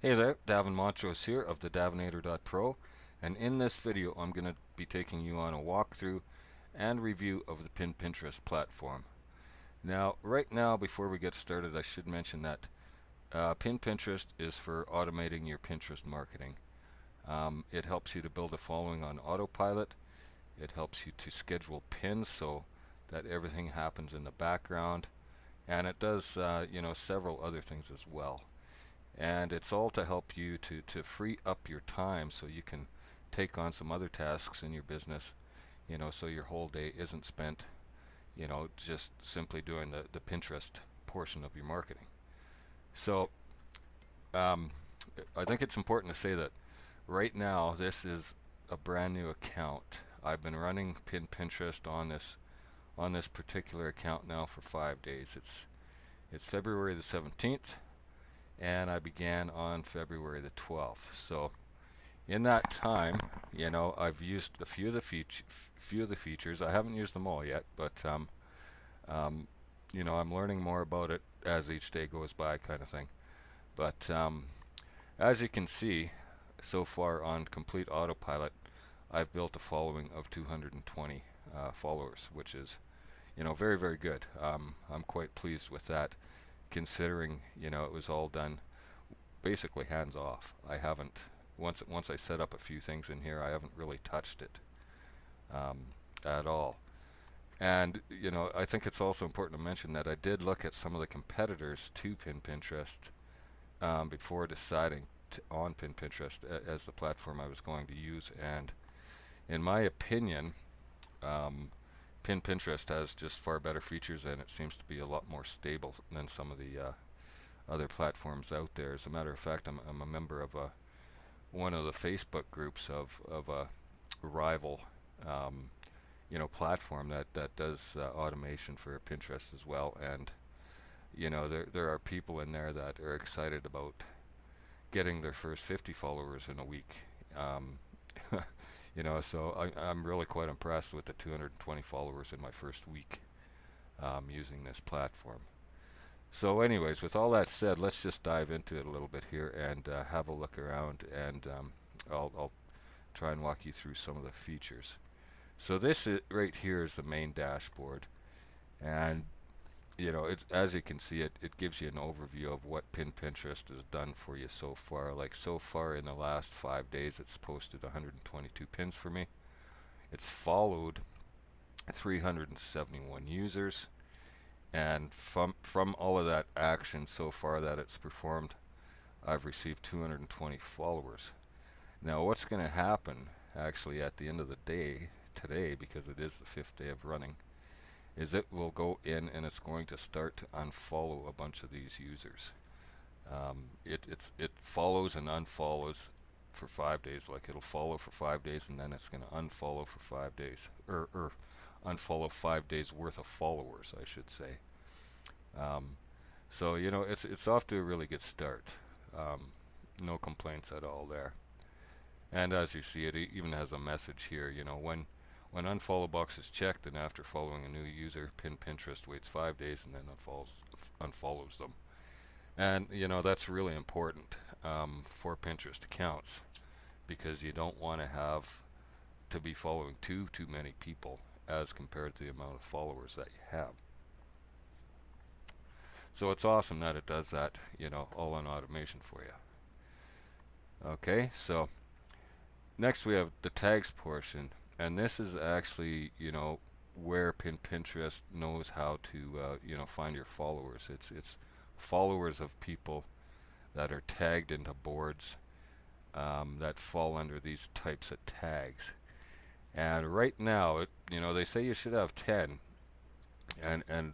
Hey there, Davin Montrose here of the Davinator.pro, and in this video I'm going to be taking you on a walkthrough and review of the Pinterest platform. Now, right now, before we get started, I should mention that Pinterest is for automating your Pinterest marketing. It helps you to build a following on autopilot. It helps you to schedule pins so that everything happens in the background, and it does, several other things as well. And it's all to help you to free up your time so you can take on some other tasks in your business, so your whole day isn't spent, just simply doing the Pinterest portion of your marketing. So um, I think it's important to say that right now this is a brand new account. I've been running Pinterest on this particular account now for 5 days. It's February the 17th, and I began on February the 12th. So in that time, I've used a few of the features. I haven't used them all yet, but um, I'm learning more about it as each day goes by, kind of thing. But as you can see, so far on complete autopilot, I've built a following of 220 followers, which is, very, very good. I'm quite pleased with that, considering, it was all done basically hands off. I haven't once I set up a few things in here, I haven't really touched it um, at all. And I think it's also important to mention that I did look at some of the competitors to Pinterest before deciding on Pinterest as the platform I was going to use. And in my opinion, um, Pinterest has just far better features, and it seems to be a lot more stable than some of the other platforms out there. As a matter of fact, I'm a member of one of the Facebook groups of a rival, um, platform that does automation for Pinterest as well. And there are people in there that are excited about getting their first 50 followers in a week. Um, so I'm really quite impressed with the 220 followers in my first week using this platform. So anyways, with all that said, let's just dive into it a little bit here and have a look around, and I'll try and walk you through some of the features. So this right here is the main dashboard, and it's, as you can see, it gives you an overview of what Pinterest has done for you so far. Like, so far in the last 5 days, it's posted 122 pins for me. It's followed 371 users, and from all of that action so far that it's performed, I've received 220 followers. Now, what's going to happen actually at the end of the day today, because it is the 5th day of running, is it will go in and it's going to start to unfollow a bunch of these users. It follows and unfollows for 5 days. Like, it'll follow for 5 days, and then it's going to unfollow for 5 days, or unfollow 5 days worth of followers, I should say. Um, so it's off to a really good start. Um, no complaints at all there. And as you see, it even has a message here. When unfollow box is checked, and after following a new user, Pinterest waits 5 days and then unfollows them. And that's really important for Pinterest accounts, because you don't want to have to be following too many people as compared to the amount of followers that you have. So it's awesome that it does that, all on automation for you. Okay, so next we have the tags portion, and this is actually, where Pinterest knows how to, find your followers. It's followers of people that are tagged into boards that fall under these types of tags. And right now, they say you should have 10, and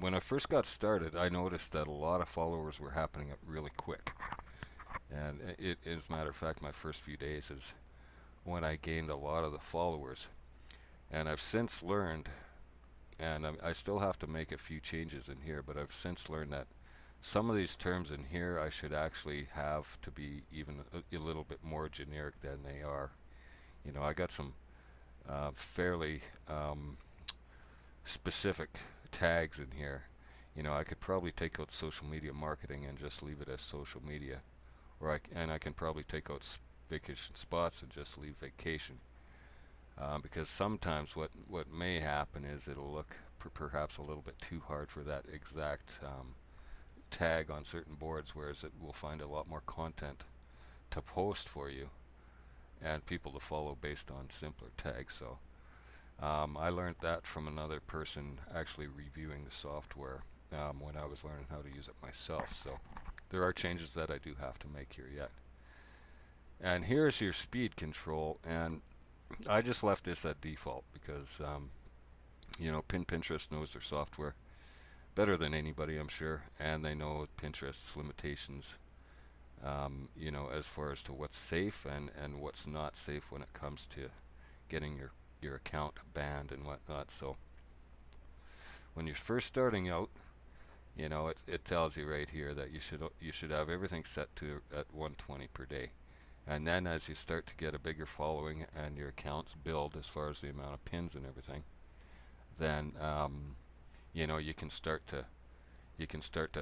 when I first got started, I noticed that a lot of followers were happening up really quick. And as a matter of fact, my first few days is when I gained a lot of the followers. And I've since learned, and I still have to make a few changes in here, but I've since learned that some of these terms in here I should actually have to be even a little bit more generic than they are. I got some fairly specific tags in here. I could probably take out social media marketing and just leave it as social media, and I can probably take out vacation spots and just leave vacation. Because sometimes what may happen is it'll look perhaps a little bit too hard for that exact tag on certain boards, whereas it will find a lot more content to post for you and people to follow based on simpler tags. So I learned that from another person actually reviewing the software when I was learning how to use it myself. So there are changes that I do have to make here yet. And here's your speed control, and I just left this at default because Pinterest knows their software better than anybody, I'm sure, and they know Pinterest's limitations, as far as to what's safe and what's not safe when it comes to getting your account banned and whatnot. So when you're first starting out, it tells you right here that you should have everything set to at 120 per day. And then as you start to get a bigger following and your accounts build as far as the amount of pins and everything, then you can start to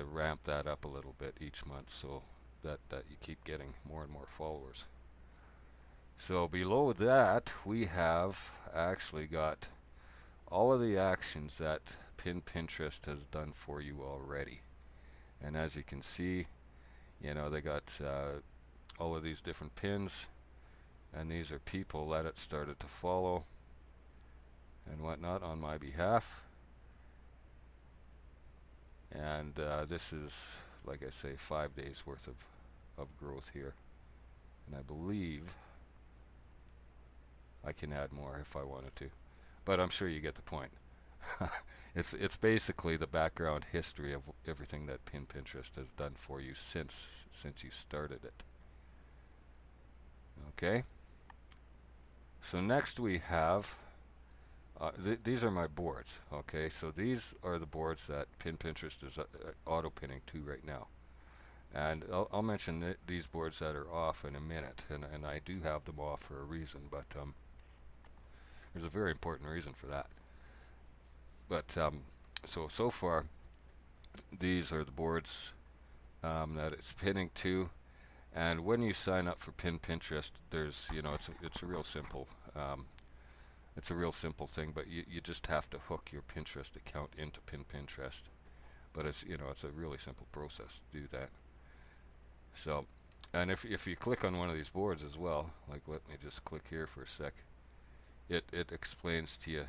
ramp that up a little bit each month, so that you keep getting more and more followers. So below that we have actually got all of the actions that Pinterest has done for you already. And as you can see, they got all of these different pins, and these are people that it started to follow and whatnot on my behalf. And this is, like I say, 5 days worth of growth here, and I believe I can add more if I wanted to, but I'm sure you get the point. It's basically the background history of everything that Pinterest has done for you since you started it. Okay, so next we have these are my boards. Okay, so these are the boards that Pinterest is auto pinning to right now, and I'll mention these boards that are off in a minute, and I do have them off for a reason, but there's a very important reason for that. But so far these are the boards that it's pinning to. And when you sign up for Pinterest, there's it's a real simple thing, but you just have to hook your Pinterest account into Pinterest. But it's a really simple process to do that. So, and if you click on one of these boards as well, like let me just click here for a sec, it explains to you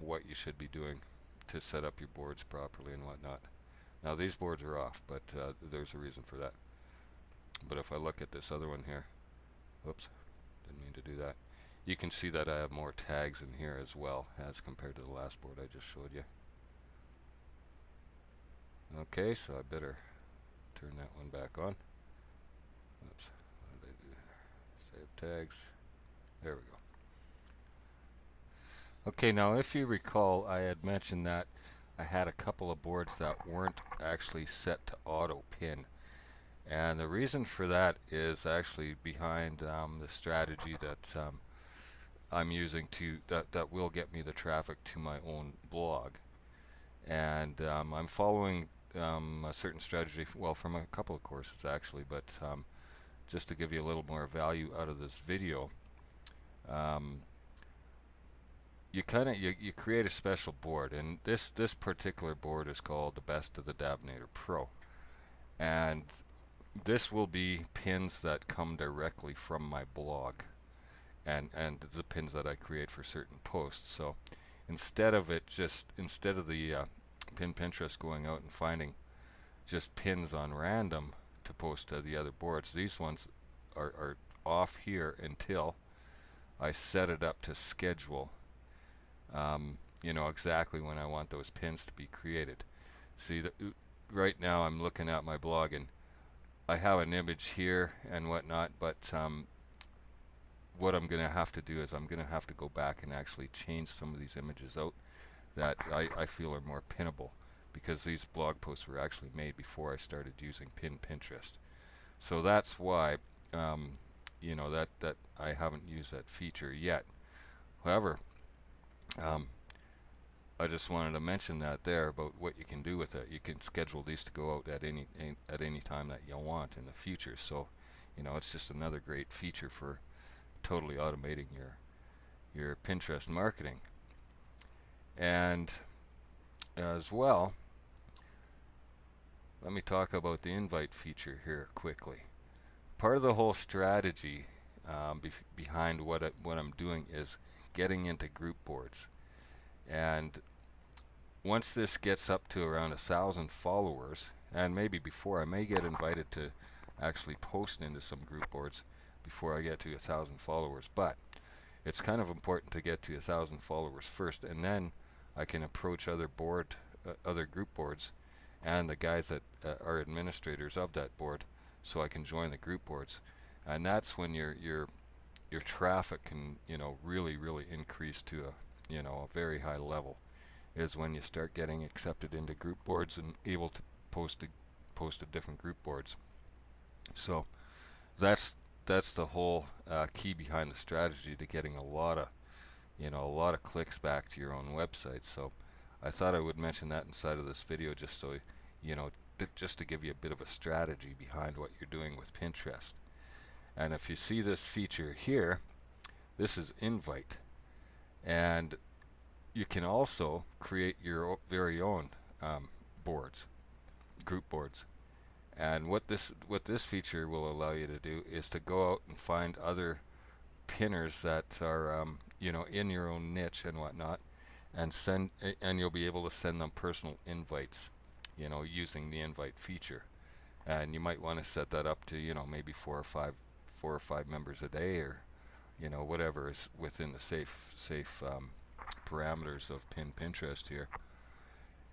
what you should be doing to set up your boards properly and whatnot. Now these boards are off, but there's a reason for that. But if I look at this other one here, whoops, didn't mean to do that. You can see that I have more tags in here as well as compared to the last board I just showed you. Okay, so I better turn that one back on. Oops, what did I do there? Save tags. There we go. Okay, now if you recall, I had mentioned that I had a couple of boards that weren't actually set to auto pin. And the reason for that is actually behind the strategy that I'm using that will get me the traffic to my own blog. And I'm following a certain strategy, well, from a couple of courses actually, but just to give you a little more value out of this video, you create a special board, and this particular board is called the Best of the Davinator Pro, and this will be pins that come directly from my blog and the pins that I create for certain posts. So instead of the Pinterest going out and finding just pins on random to post to the other boards, these ones are off here until I set it up to schedule exactly when I want those pins to be created. See, right now I'm looking at my blog and I have an image here and whatnot, but what I'm going to have to do is I'm going to have to go back and actually change some of these images out that I feel are more pinnable, because these blog posts were actually made before I started using Pinterest. So that's why that I haven't used that feature yet. However, I just wanted to mention that there about what you can do with it. You can schedule these to go out at any time that you want in the future. So You know, it's just another great feature for totally automating your Pinterest marketing. And as well, let me talk about the invite feature here quickly. Part of the whole strategy behind what I'm doing is getting into group boards. And once this gets up to around 1,000 followers, and maybe before, I may get invited to actually post into some group boards before I get to 1,000 followers. But it's kind of important to get to 1,000 followers first, and then I can approach other group boards and the guys that are administrators of that board, so I can join the group boards. And that's when your traffic can, you know, really increase to a, you know, a very high level, is when you start getting accepted into group boards and able to post to different group boards. So that's the whole key behind the strategy to getting a lot of clicks back to your own website. So I thought I would mention that inside of this video, just so you know, just to give you a bit of a strategy behind what you're doing with Pinterest. And if you see this feature here, this is invite, and you can also create your very own group boards. And what this feature will allow you to do is to go out and find other pinners that are you know, in your own niche and whatnot, and you'll be able to send them personal invites, you know, using the invite feature. And you might want to set that up to, you know, maybe four or five members a day, or, you know, whatever is within the safe parameters of Pinterest here.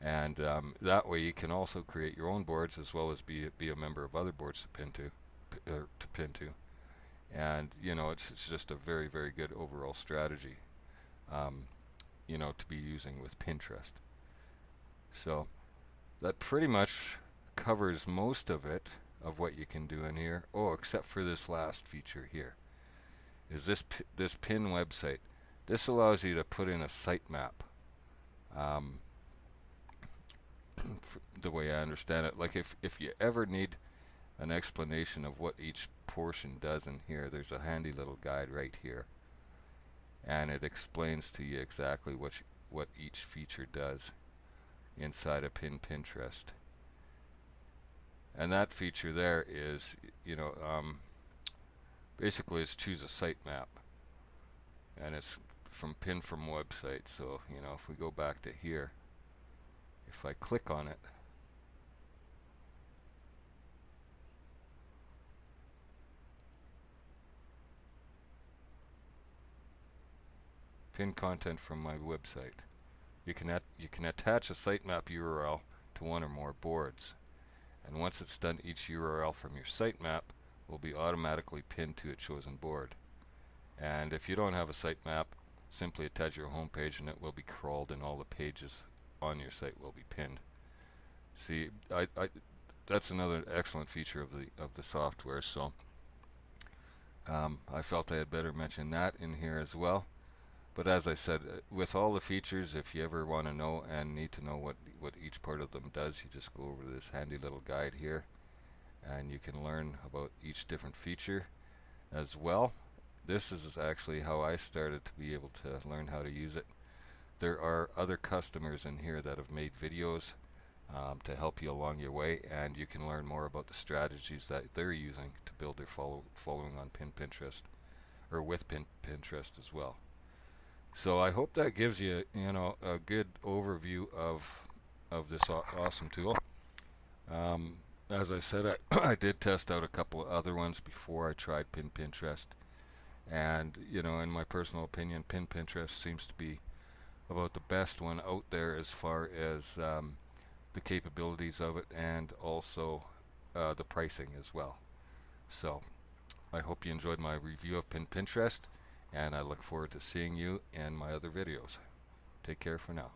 And that way you can also create your own boards, as well as be a member of other boards to pin to. And, you know, it's just a very good overall strategy, you know, to be using with Pinterest. So that pretty much covers most of it, of what you can do in here. Oh, except for this last feature here, is this pin website. This allows you to put in a sitemap. The way I understand it, like if you ever need an explanation of what each portion does in here, there's a handy little guide right here, and it explains to you exactly what each feature does inside of Pinterest. And that feature there is, you know, basically it's choose a sitemap, and it's from website. So, you know, if we go back to here, if I click on it, pin content from my website, you can attach a sitemap URL to one or more boards, and once it's done, each URL from your sitemap will be automatically pinned to a chosen board. And if you don't have a sitemap, simply attach your home page and it will be crawled, and all the pages on your site will be pinned. See, that's another excellent feature of the software. So I felt I had better mention that in here as well. But as I said, with all the features, if you ever want to know and need to know what each part of them does, you just go over to this handy little guide here, and you can learn about each different feature as well. This is actually how I started to be able to learn how to use it. There are other customers in here that have made videos to help you along your way, and you can learn more about the strategies that they're using to build their following on Pinterest, or with Pinterest as well. So I hope that gives you, you know, a good overview of this awesome tool. As I said, I did test out a couple of other ones before I tried Pinterest, and, you know, in my personal opinion, Pinterest seems to be about the best one out there as far as the capabilities of it, and also the pricing as well. So I hope you enjoyed my review of Pinterest, and I look forward to seeing you in my other videos. Take care for now.